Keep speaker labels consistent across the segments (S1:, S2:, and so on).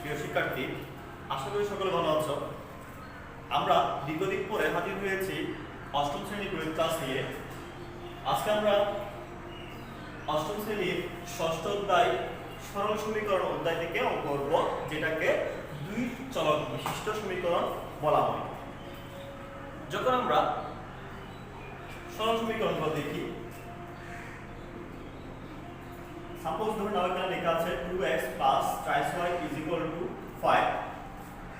S1: প্রিয় শিক্ষার্থী, আশা করি সকলে ভালো আছো। আমরা দীর্ঘদিন পরে হাজির হয়েছি অষ্টম শ্রেণীর গণিত ক্লাস নিয়ে। আজকে আমরা অষ্টম শ্রেণীর ষষ্ঠ অধ্যায় সরল সমীকরণ অধ্যায় থেকে অঙ্ক করব, যেটাকে দুই চলক বিশিষ্ট সমীকরণ বলা হয়। যখন আমরা সরল সমীকরণগুলো দেখি, সাপোজ ধরুন এখানে লেখা আছে 2x + 3y = 5।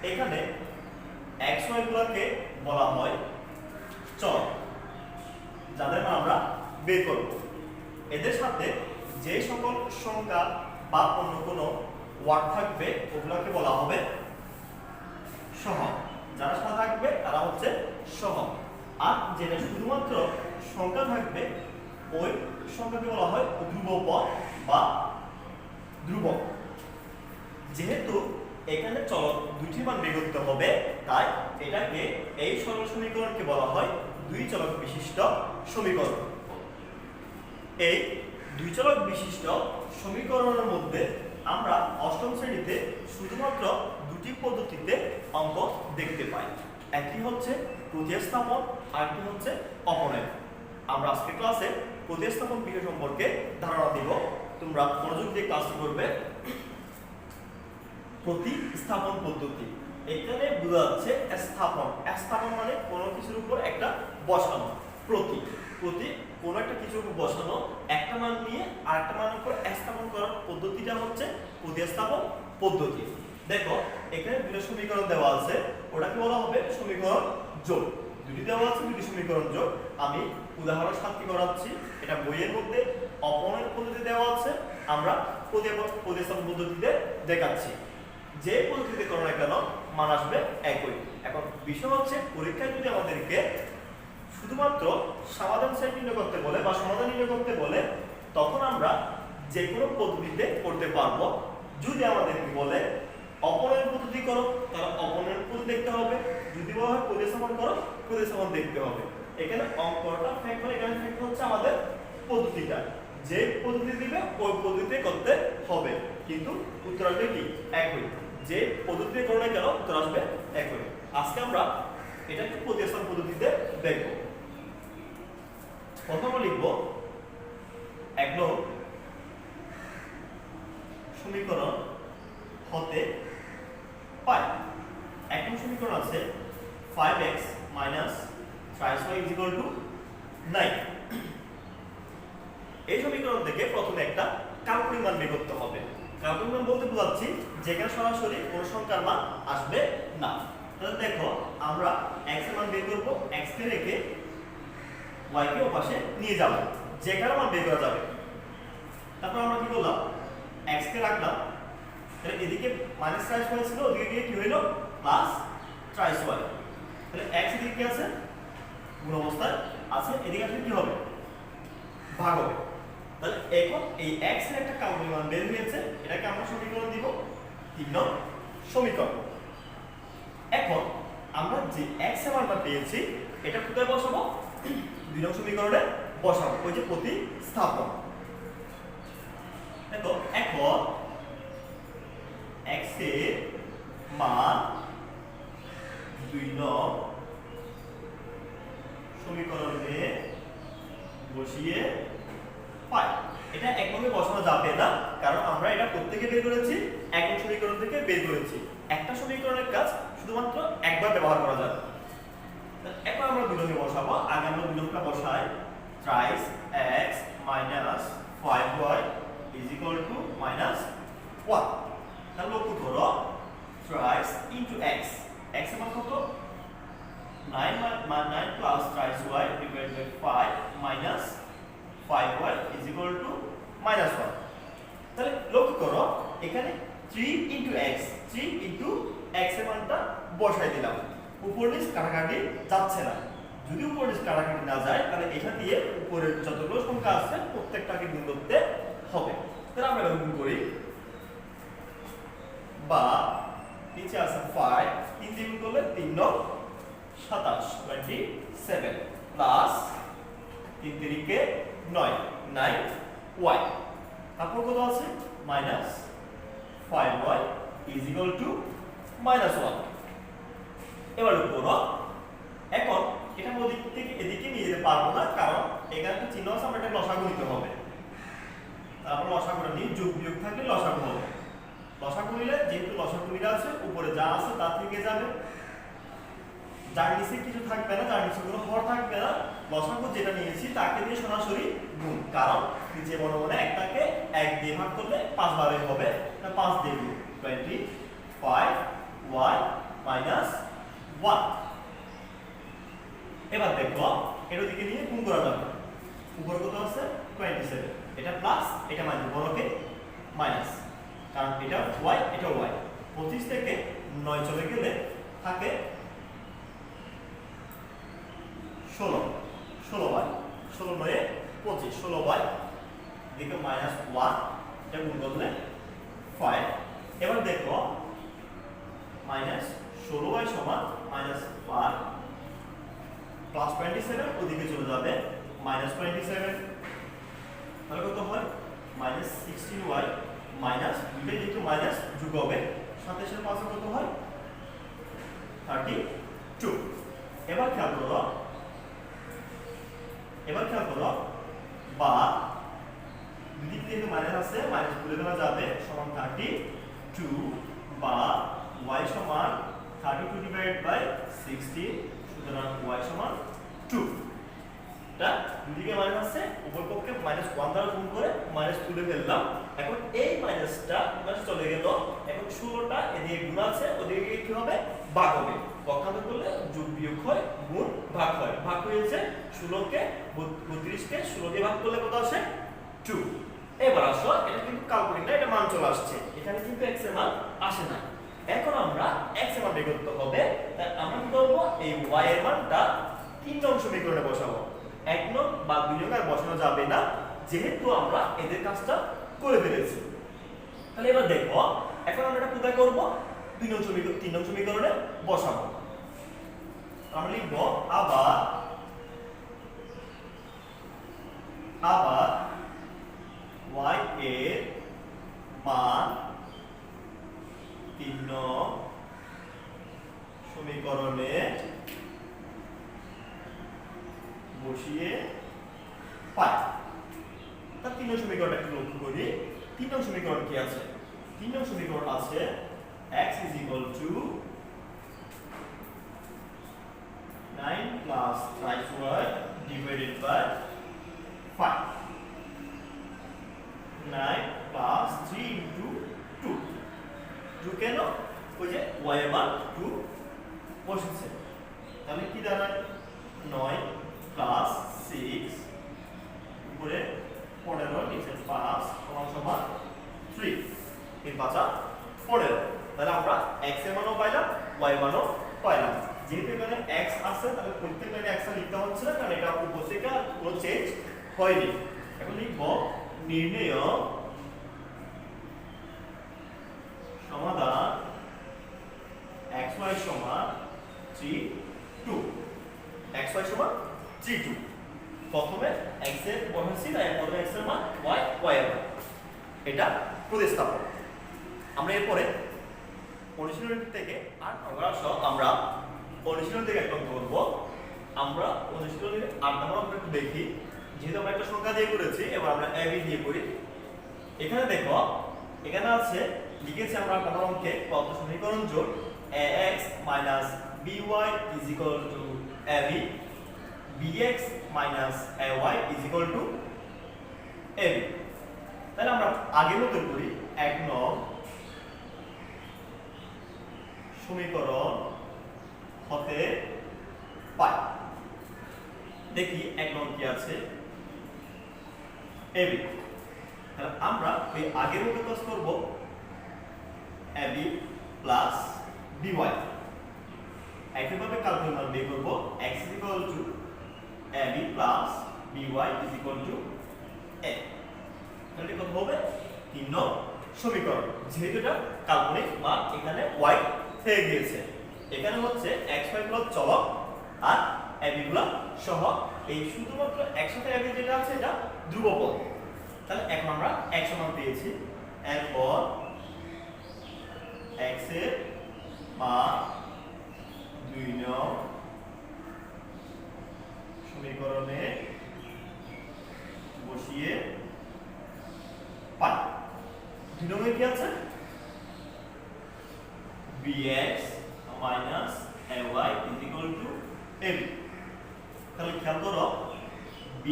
S1: এখানে x y গুলোকে বলা হয় চলক, যাদের মান আমরা বের করব। এদের সাথে যে সকল সংখ্যা বা অন্য কোনো ওয়ার্ড থাকবে ওগুলোকে বলা হবে সহগ। যারা সাথে থাকবে তারা হচ্ছে সহগ, আর যেটা শুধুমাত্র সংখ্যা থাকবে ওই সংখ্যাকে বলা হয় ধ্রুবপদ বা ধ্রুবক। যেহেতু এখানে চলক দুইটি মান বের করতে হবে, তাই এটাকে এই সরল সমীকরণকে বলা হয় দুই চলক বিশিষ্ট সমীকরণ। এই দুই চলক বিশিষ্ট সমীকরণের মধ্যে আমরা অষ্টম শ্রেণীতে শুধুমাত্র দুটি পদ্ধতিতে অঙ্ক দেখতে পাই। একটি হচ্ছে প্রতিস্থাপন, আরেকটি হচ্ছে অপনয়ন। আমরা আজকে ক্লাসে প্রতিস্থাপন বিষয় সম্পর্কে ধারণা দেব। তোমরা মনোযোগ দিয়ে ক্লাস করবে। প্রতিস্থাপন পদ্ধতি, এখানে বোঝা যাচ্ছে স্থাপন। স্থাপন মানে কোনো কিছুর উপর একটা বসানো। প্রতি কোনো একটা কিছুর উপর বসানো, একটা মান নিয়ে আরেকটা মানের উপর স্থাপন করার পদ্ধতিটা হচ্ছে প্রতিস্থাপন পদ্ধতি। দেখো এখানে দুটো সমীকরণ দেওয়া আছে, ওটাকে বলা হবে সমীকরণ যোগ। দুটি দেওয়া আছে, দুটি সমীকরণ যোগ। আমি উদাহরণ সাথে করাচ্ছি। এটা বইয়ের মধ্যে অপনয়ন পদ্ধতি দেওয়া আছে, আমরা প্রতিস্থাপন পদ্ধতিতে দেখাচ্ছি। যে পদ্ধতিতে করো না কেন মান আসবে একই। এখন বিষয় হচ্ছে পরীক্ষায় যদি আমাদেরকে শুধুমাত্র সমাধান সেট নির্ণয় করতে বলে বা সমাধান নির্ণয় করতে বলে, তখন আমরা যে কোনো পদ্ধতিতে করতে পারবো। যদি আমাদেরকে বলে অপনয়ন পদ্ধতি করো, তাহলে অপনয়ন পদ্ধতি দেখতে হবে। যদি বলা হয় প্রতিস্থাপন করো, প্রতিস্থাপন দেখতে হবে। এখানে অঙ্কটা ফ্যাক্ট করে, এখানে ফ্যাক্ট হচ্ছে আমাদের পদ্ধতিটা। যে পদ্ধতি দিবে ওই পদ্ধতিতে করতে হবে, কিন্তু উত্তর আসবে কি একই। যে পদ্ধতিতে করো না কেন উত্তর আসবে একই। আজকে আমরা এটাকে প্রতিস্থাপন পদ্ধতিতে দেখব। প্রথমে লিখব 1 নং সমীকরণ হতে পাই। 1 নং সমীকরণ আছে 5x - 3y = 9। এই সমীকরণ থেকে প্রথমে একটা কাল্পনিক মান বের করতে হবে। কাল্পনিক মান বলতে বোঝাচ্ছি যেখানে সরাসরি কোন সংখ্যার মান আসবে না। তাহলে দেখো আমরা x এর মান বের করব, x কে রেখে y কে ওপাশে নিয়ে যাব, যেখানে মান বের করা যাবে। তারপর আমরা কি করলাম, x কে রাখলাম, তাহলে এদিকে -3y ছিল, ওদিকে গিয়ে কি হলো +3y। তাহলে x এদিকে কি আছে, গুণ অবস্থায় আছে, এদিকে আসলে কি হবে, ভাগ হবে। তাহলে এখন এই x এর একটা কাল্পনিক মান বের হয়েছে, এটাকে আমরা সমীকরণ দিব 3 নং সমীকরণ। এখন আমরা যে x এর মানটা পেয়েছি এটা কোথায় বসাবো, 2 নং সমীকরণে বসাবো, ওই যে প্রতিস্থাপন। দেখো এখন x এর মান 2 নং সমীকরণে বসিয়ে পাই। এটা এক নঙ্গে বসানো যাবে না, কারণ আমরা এটা প্রত্যেকে বের করেছি, এক নং সমীকরণ থেকে বের করেছি। একটা সমীকরণের কাজ শুধুমাত্র একবার ব্যবহার করা যাবে। এখন আমরা 2 নঙ্গে বসাবো। আগে আমরা 2 নংটা বসাই, 3x - 5y = -1। তাহলে লক্ষ্য করো 3x * x, x এর মান কত, 9 + 3y / 5 - 5y = -1। তাহলে লক্ষ্য করো এখানে 3 × x, 3 × x এর মানটা বসাই দিলাম। উপর নিচ কাটাকাটি যাচ্ছে না। যদি উপর নিচ কাটাকাটি না যায়, তাহলে এটা দিয়ে উপরের যতগুলো সংখ্যা আছে প্রত্যেকটাকে গুণ করতে হবে। তাহলে আমরা গুণ করি, বা নিচে আছে 5, 3 দিয়ে গুণ করলে 3 9 27 27 প্লাস 3 3 9 9y। তারপর কত আছে -5y ইজ ইকুয়াল টু -1। এবার করো, এখন এটা ওদিক থেকে এদিকে নিয়ে যেতে পারবো না, কারণ এখানে একটা চিহ্ন আছে, আমরা এটা লসাগু নিতে হবে। তারপর লসাগুটা নিয়ে যোগ বিয়োগ থাকলে লসাগু হবে। লসাগু নিলে যেহেতু লসাগু নিলে আছে, উপরে যা আছে তা থেকে যাবে, যার নিচে কিছু থাকবে না, যার নিচে কোনো হর থাকবে না। লসাগু যেটা নিয়েছি তাকে দিয়ে সরাসরি গুণ, কারণ নিচে মনে মনে একটাকে 1 দিয়ে ভাগ করলে 5 বারে হবে, তা 5 দিয়ে গুণ। 25y minus 1। এবার দেখো এর দিকে নিয়ে গুণ করা যাবে। উপরে কত আছে 27, এটা প্লাস এটা মাইনাস, বড়কে মাইনাস, কারণ এটা y এটা y। 25 থেকে 9 চলে গেলে থাকে 16, 16y, 16 9 25, 16y দিকে -1, এটা গুণ করলে 5। এবার দেখো -16y সমান -5 প্লাস 27 ওদিকে চলে যাবে -27, তাহলে কত হয় -16y মাইনাস দুইটা যেহেতু মাইনাস যোগ হবে, 27 পাশে কত হয় 32। এবার খেয়াল করো, বা দুই দিক থেকে মাইনাস আছে, মাইনাস তুলে দেওয়া যাবে, সমান 32, বা y সমান 32 ডিভাইডেড বাই 16, সুতরাং y সমান 2। এটা দুই দিকে মাইনাস আছে, উপর পক্ষে -1 দ্বারা গুণ করে মাইনাস তুলে ফেললাম। এখন এই মাইনাসটা মাইনাস চলে গেল, এখন 16টা এদিকে গুণ আছে, ওদিকে কি হবে ভাগ হবে। পক্ষান্তর করলে যোগ বিয়োগ হয়, গুণ ভাগ হয়। ভাগ হয়েছে 16কে 32কে 16 দিয়ে ভাগ করলে কত আসে 2। এবার আসো, এটা কিন্তু কাল্পনিক না, এটা মান চলে আসছে, এখানে কিন্তু x এর মান আসে না। এখন আমরা x এর মান বের করতে হবে, তাই আমরা কি করব, এই y এর মানটা 3 নং সমীকরণে বসাবো। 1 নং বা 2 নং আর বসানো যাবে না, যেহেতু আমরা এদের কাজটা করে ফেলেছি। তাহলে এবার দেখো, এখন আমরা এটা কোথায় করব, 2 নং সমীকরণ 3 নং সমীকরণে বসাবো। আমরা লিখব আবার y এর মান 3 নং সমীকরণে বসিয়ে পাই। তার 3 নং সমীকরণটা একটু লক্ষ্য করি। 3 নং সমীকরণ কি আছে? 3 নং সমীকরণ আছে x is equal to 9 plus 5y divided by 5. 9 plus 3 into 2. 2 কেন? ওই যে y এর মান 2 বসেছে। তাহলে কি দাঁড়ায়? 9 plus 6 উপরে 15 নিচে 5 সমান 3। 3 5 15। তাহলে আমরা x এর মানও পাইলাম, y এর মানও পাইলাম। যেহেতু এখানে x আছে, তাহলে প্রত্যেক লাইনে x লিখতে হচ্ছে না, কারণ এটা উপর থেকে কোনো চেঞ্জ হয়নি। এখন লিখব নির্ণেয় সমাধান xy সমান 3 2। xy সমান 3 2। প্রথমে x এর বসাচ্ছি, তাই প্রথমে x এর মান y এর মান, এটা প্রতিস্থাপন। আমরা এরপরে অনুশীলনী থেকে আমরা অনুশীলন থেকে একটা অঙ্ক করব। আমরা অনুশীলনের 8 নম্বর অঙ্কটা একটু দেখি। যেহেতু আমরা একটা সংখ্যা দিয়ে করেছি, এবার আমরা a b দিয়ে করি। এখানে দেখো, এখানে আছে লিখেছি আমরা নম্বর অঙ্কে কত সমীকরণ জোট ax by is equal to ab, bx minus ay is equal to ab। তাহলে আমরা আগের মতো করি, 1 নং সমীকরণ হতে পাই। দেখি 1 নং কি আছে, ab। তাহলে আমরা এই আগের মতো কাজ করব, ab প্লাস by। একইভাবে কাল্পনিক মান বের করব, x is equal to ab plus by is equal to a। তাহলে কত হবে? 3 নং সমীকরণ। যেহেতু এটা কাল্পনিক মান, এখানে y থেকে গিয়েছে, এখানে হচ্ছে xy গুলো চলক আর ab গুলো সহগ। এই শুধুমাত্র একসাথে ab যেটা আছে এটা ধ্রুবপদ। তাহলে এখন আমরা x সমান পেয়েছি, এরপর এর মান 2 নং সমীকরণে বসিয়ে পাই। 2 নং এ কি আছে bx minus ay is equal to ab। তাহলে খেয়াল করো b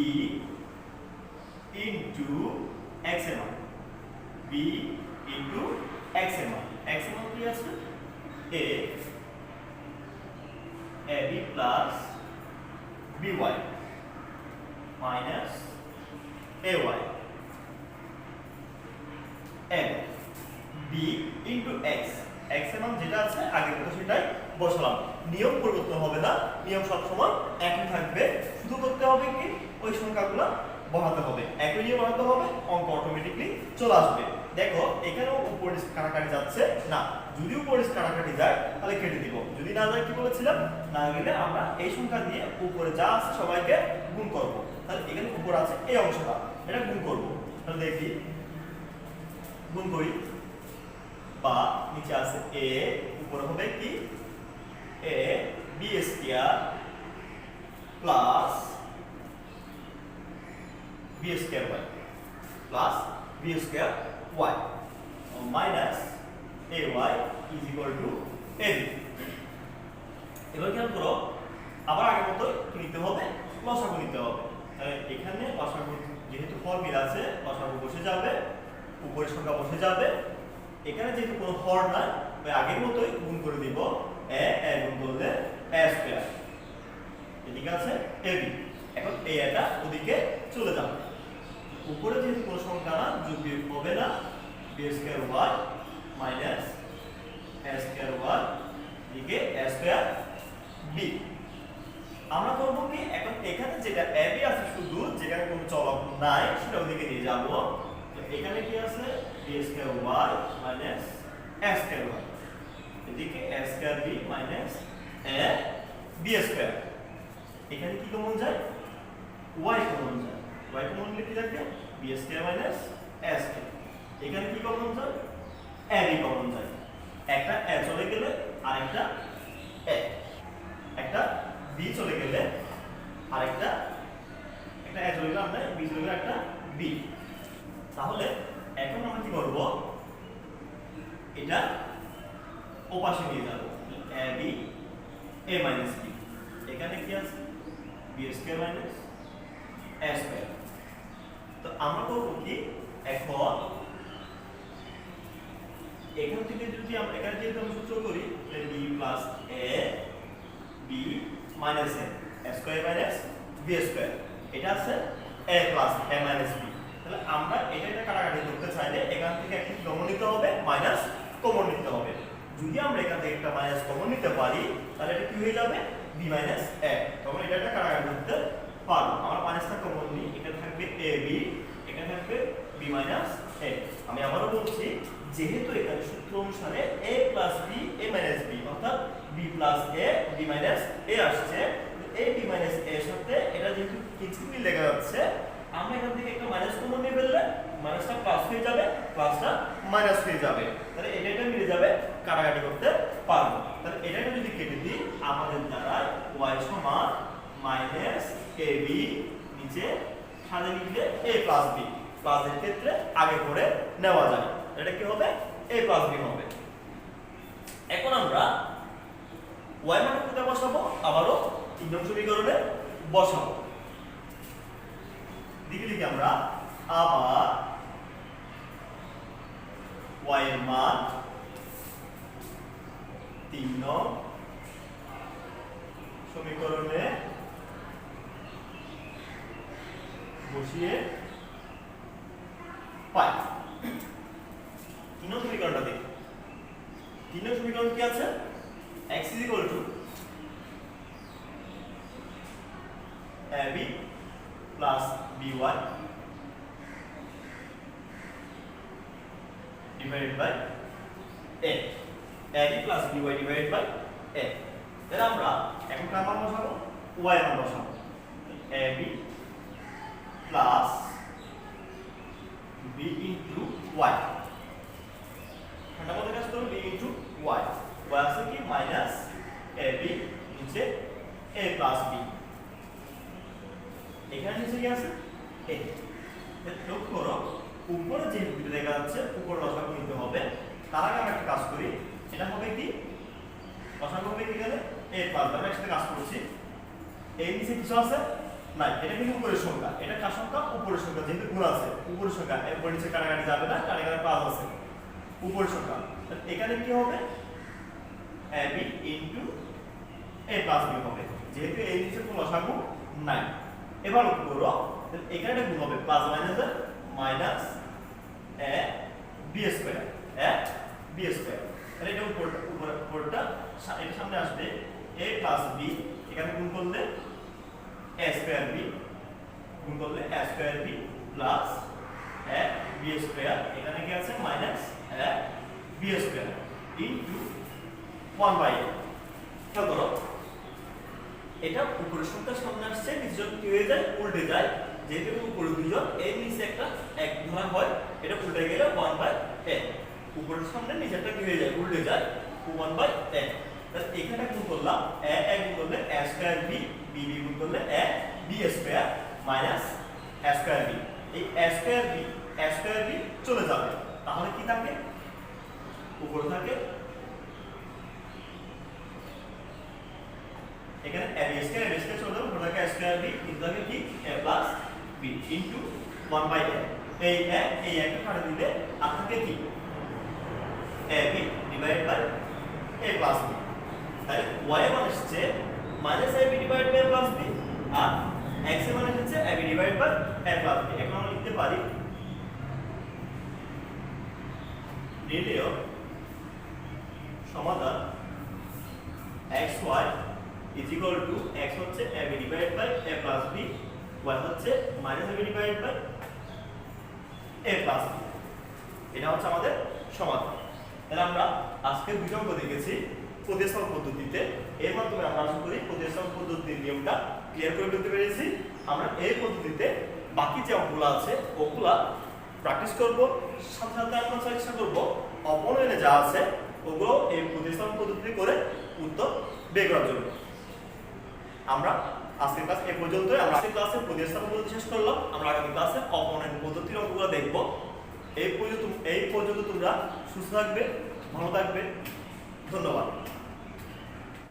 S1: into x এর মান, b into x এর মান, x এর মান কি আছে a ab plus by minus ay and b into x, x এর মান যেটা আছে আগের মতো সেটাই বসালাম। নিয়ম পরিবর্তন হবে না, নিয়ম সবসময় একই থাকবে, শুধু করতে হবে কি ওই সংখ্যাগুলো বসাতে হবে, একই নিয়ম বসাতে হবে, অঙ্ক অটোমেটিকলি চলে আসবে। দেখো এখানেও উপরে কাটাকাটি যাচ্ছে না, যদি উপরে কাটাকাটি যায় তাহলে কেটে দিব, যদি না যায় কি বলেছিলাম, না গেলে আমরা এই সংখ্যা দিয়ে উপরে যা আছে সবাইকে গুণ করব। তাহলে এখানে উপরে আছে এই অংশটা, এটা গুণ করব। তাহলে দেখি গুণ করি, বা নিচে আছে a, উপরে হবে কি a b square plus b square y plus b square y minus ay is equal to ab। এবার খেয়াল করো, আবার আগের মতো কি নিতে হবে, লসাগু নিতে হবে। তাহলে এখানে লসাগু যেহেতু ফর্মুলা আছে, লসাগু বসে যাবে, উপরের সংখ্যা বসে যাবে, এখানে যেহেতু কোনো হর নাই ওই আগের মতোই গুণ করে দিব, a গুণ করলে a স্কয়ার, এদিকে আছে ab। এখন এই এটা ওদিকে চলে যাবে, উপরে যেহেতু কোনো সংখ্যা না, যোগ বিয়োগ হবে না, b square y minus a square y এদিকে a স্কয়ার b। আমরা করব কি, এখন এখানে যেটা ab আছে শুধু, যেখানে কোনো চলক নাই সেটা ওদিকে নিয়ে যাব। তো এখানে কি আছে b square y minus a square y, এদিকে a square b minus a b square. এখানে কি কমন যায়, y কমন যায়, y কমন নিলে কি থাকে b square minus a square. এখানে কি কমন যায়, a b কমন যায়, একটা a চলে গেলে আরেকটা a, একটা b চলে গেলে আরেকটা, একটা a চলে গেলে আমরা b চলে গেলে একটা b। তাহলে এখন আমরা কি করব, এটা ওপাশে নিয়ে যাব, ab a মাইনাস b, এখানে কি আছে b square minus a square. তো আমরা করব কি, এখন এখান থেকে যদি আমরা এখানে যেহেতু আমরা সূত্র করি b plus a b minus a square minus b square, এটা আছে a plus a minus b। তাহলে আমরা এটা কাটাকাটি করতে চাইলে এখান থেকে একটা কমন নিতে হবে, মাইনাস কমন নিতে হবে। যদি আমরা এখান থেকে একটা মাইনাস কমন নিতে পারি তাহলে এটা কি হয়ে যাবে b মাইনাস a, তখন এটা কাটাকাটি করতে পারবো। আমরা মাইনাসটা কমন নিই, এটা থাকবে ab, এখানে থাকবে b মাইনাস a। আমি আবারও বলছি, যেহেতু এখানে সূত্র অনুসারে a plus b a minus b, অর্থাৎ b plus a b minus a আসছে, a b মাইনাস a এর সাথে এটা যেহেতু ক্যান্সেল লেখা যাচ্ছে, আমরা এখান থেকে একটা মাইনাস কমন নিয়ে ফেললে মাইনাসটা প্লাস হয়ে যাবে, প্লাসটা মাইনাস হয়ে যাবে, তাহলে এটা মিলে যাবে, কাটাকাটি করতে পারবো। তাহলে এটা যদি কেটে দিই, আমাদের দ্বারা y সমান মাইনাস ab, নিচে সাথে লিখলে a প্লাস b, প্লাসের ক্ষেত্রে আগে করে নেওয়া যায়, এটা কি হবে a প্লাস b হবে। এখন আমরা y মান কোথায় বসাবো, আবারও 3 নং সমীকরণে বসাবো। দেখি লিখি আমরা, আবার y এর মান 3 নং সমীকরণে বসিয়ে পাই। 3 নং সমীকরণটা দেখি, 3 নং সমীকরণ কি আছে, x is equal to ab plus by divided by a, ab plus by divided by a। তাহলে আমরা এখন কার মান বসাবো, y মান বসাবো, ab plus b into y, ঠান্ডা মাথায় কাজ করো, b into y। a plus b। এখানে নিচে কি আছে a। লক্ষ্য করো উপরে যে দুটো দেখা যাচ্ছে উপরে লসাগু নিতে হবে, তার আগে আমরা একটা কাজ করি, এটা হবে কি লসাগু হবে কি গেলে a প্লাস আমরা একসাথে কাজ করছি। এই নিচে কিছু আছে না, এটা কিন্তু উপরের সংখ্যা, এটা কার সংখ্যা উপরের সংখ্যা, যেহেতু গুণ আছে উপরের সংখ্যা, এরপর নিচে কাটাকাটি যাবে না, কাটাকাটি প্লাস আছে উপরের সংখ্যা। এখানে কি হবে ab into a plus b হবে, যেহেতু এই নিচে কোনো লসাগু নাই। এবার লক্ষ্য করো এখানে একটা গুণ হবে প্লাস মাইনাসে minus a b square a b square. তাহলে এটা উপরটা এটা সামনে আসবে a প্লাস b, এখানে গুণ করলে a স্কয়ার b, গুণ করলে a square b plus a b square, এখানে কি আছে minus a b square into 1/a। খেয়াল করো এটা উপরের সংখ্যার সামনে আসছে, নিচে কি হয়ে যায় উল্টে যায়, যেহেতু উপরে দুইজন এর নিচে একটা এক ধরা হয়, এটা উল্টে গেলে 1/a। উপরের সামনে নিচেরটা কি হয়ে যায় উল্টে যায় 1/a। তাহলে এখানে গুণ করলাম a গুণ করলে a স্কয়ার b, b গুণ করলে a b square minus a square b। এই a স্কয়ার b চলে যাবে, তাহলে কি থাকে উপরে থাকে এখানে a b স্কয়ার চলে যাবে, উপরে থাকে a স্কয়ার b, কিন্তু থাকে কি a plus b into 1/a। এই a এই একটা কাটা দিলে আর থাকে কি ab divide by a plus b। তাহলে y এর মান আসছে minus ab divide by a plus b, আর x এর মান হচ্ছে ab divide by a plus b। এখন আমরা লিখতে পারি নির্ণেয় সমাধান xy is equal to x হচ্ছে ab divide by a plus b, y হচ্ছে minus ab divide by a plus b। এটা হচ্ছে আমাদের সমাধান। তাহলে আমরা আজকে দুটো অঙ্ক দেখেছি প্রতিস্থাপন পদ্ধতিতে, এর মাধ্যমে আমরা আশা করি প্রতিস্থাপন পদ্ধতির নিয়মটা ক্লিয়ার করে ফেলতে পেরেছি। আমরা এই পদ্ধতিতে বাকি যে অঙ্কগুলো আছে ওগুলা প্র্যাকটিস করব, সাথে সাথে আমরা চেষ্টা করব অপনয়নে যা আছে ওগুলো এই প্রতিস্থাপন পদ্ধতি করে উত্তর বের করার জন্য। আমরা আজকের ক্লাস এই পর্যন্তই। আমরা আজকের ক্লাসে প্রতিস্থাপন পদ্ধতি শেষ করলাম, আমরা আগামী ক্লাসে অপনয়ন পদ্ধতির অঙ্কগুলো দেখব। এই পর্যন্ত তোমরা সুস্থ থাকবে, ভালো থাকবে, ধন্যবাদ।